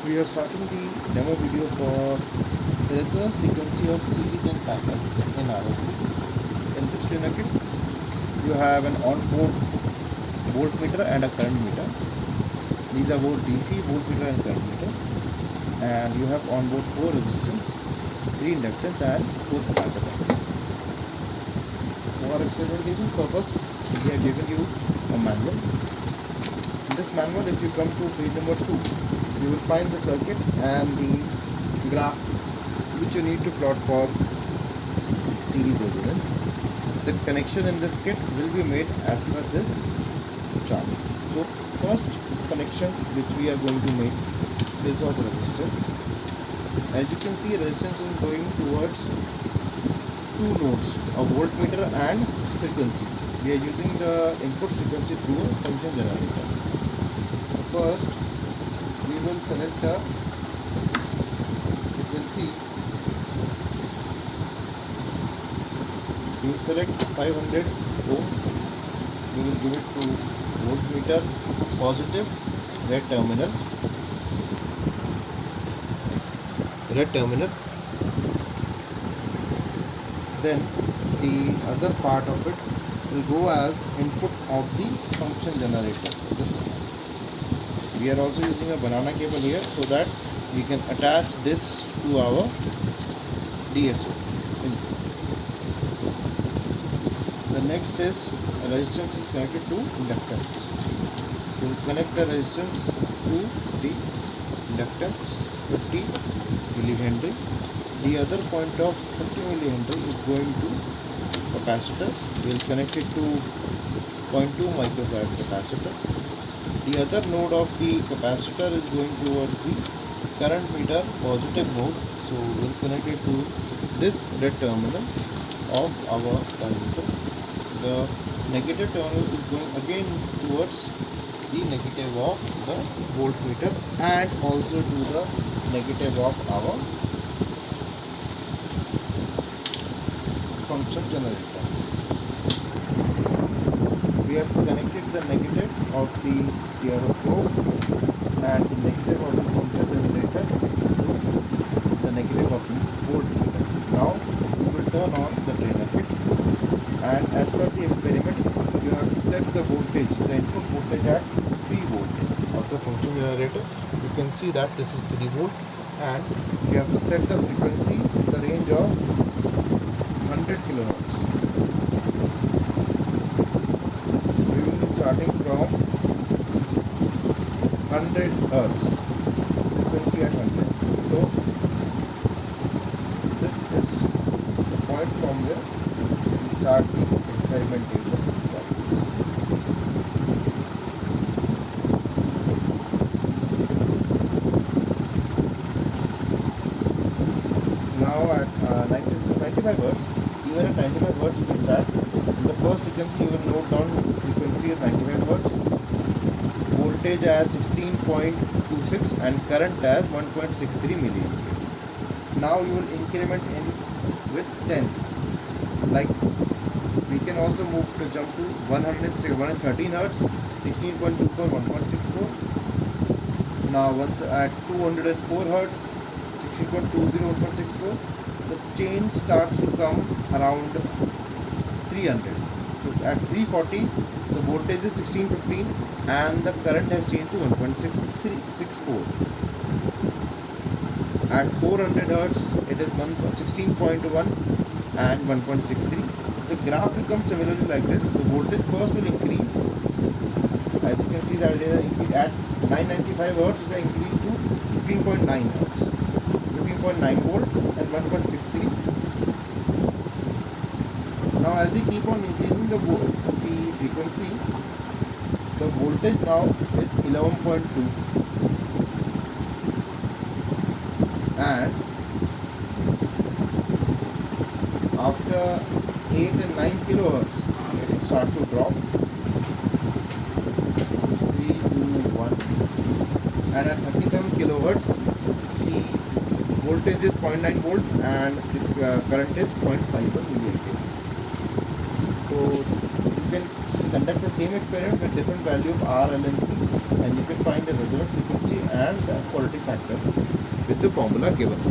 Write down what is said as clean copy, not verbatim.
We are starting the demo video for resonance frequency of series and parallel in RLC. In this circuit, you have an on-board voltmeter and a current meter. These are both DC voltmeter and current meter. And you have on-board 4 resistance, 3 inductance and 4 capacitance. For experimentation purpose, we have given you a manual. In this manual, if you come to page number 2, you will find the circuit and the graph which you need to plot for series resonance. The connection in this kit will be made as per this chart. So first connection which we are going to make is of resistance. As you can see, resistance is going towards two nodes, a voltmeter and frequency. We are using the input frequency through a function generator. First, we will select the frequency. We will select 500 ohm. We will give it to voltmeter, positive, red terminal. Then the other part of it will go as input of the function generator. This one. We are also using a banana cable here so that we can attach this to our DSO. The next is resistance is connected to inductance. We will connect the resistance to the inductance 50 millihenry. The other point of 50 millihenry is going to capacitor. We will connect it to 0.2 microfarad capacitor. The other node of the capacitor is going towards the current meter positive node. So we will connect it to this red terminal of our current meter. The negative terminal is going again towards the negative of the voltmeter and also to the negative of our function generator. We have connected the negative of the CRO probe and the negative of the function generator to the negative of the voltmeter. Now we will turn on the trainer kit, and as per the experiment you have to set the voltage, the input voltage at 3 volt of the function generator. You can see that this is 3 volt, and you have to set the frequency in the range of 100 kilohertz. We will be starting from 100 hertz, frequency at 100. So this is the point from where we start the experimentation process. Now at 95 hertz, even at 95 hertz you can start. In the first frequency you will note down frequency is 95 hertz, voltage as 16.26 and current as 1.63 milliampere. Now you will increment in with 10. Like we can also move to jump to 113 hertz, 16.24, 1.64. Now once at 204 hertz, 16.20, 1.64. The change starts to come around 300. So at 340 the voltage is 1615 and the current has changed to 1.6364. At 400 hertz it is 16.1 and 1.63. The graph becomes similarly like this. The voltage first will increase. As you can see that at 995 hertz it is increased to 15.9 hertz, 15.9 volt and 1.63. Now as we keep on increasing the frequency, the voltage now is 11.2 and after 8 and 9 kilohertz it will start to drop. 3, 2, 1, and at 37 kilohertz the voltage is 0.9 volt and the current is 0.51 milliampere. So you can conduct the same experiment with different value of R, L and C, and you can find the resonance frequency and the quality factor with the formula given.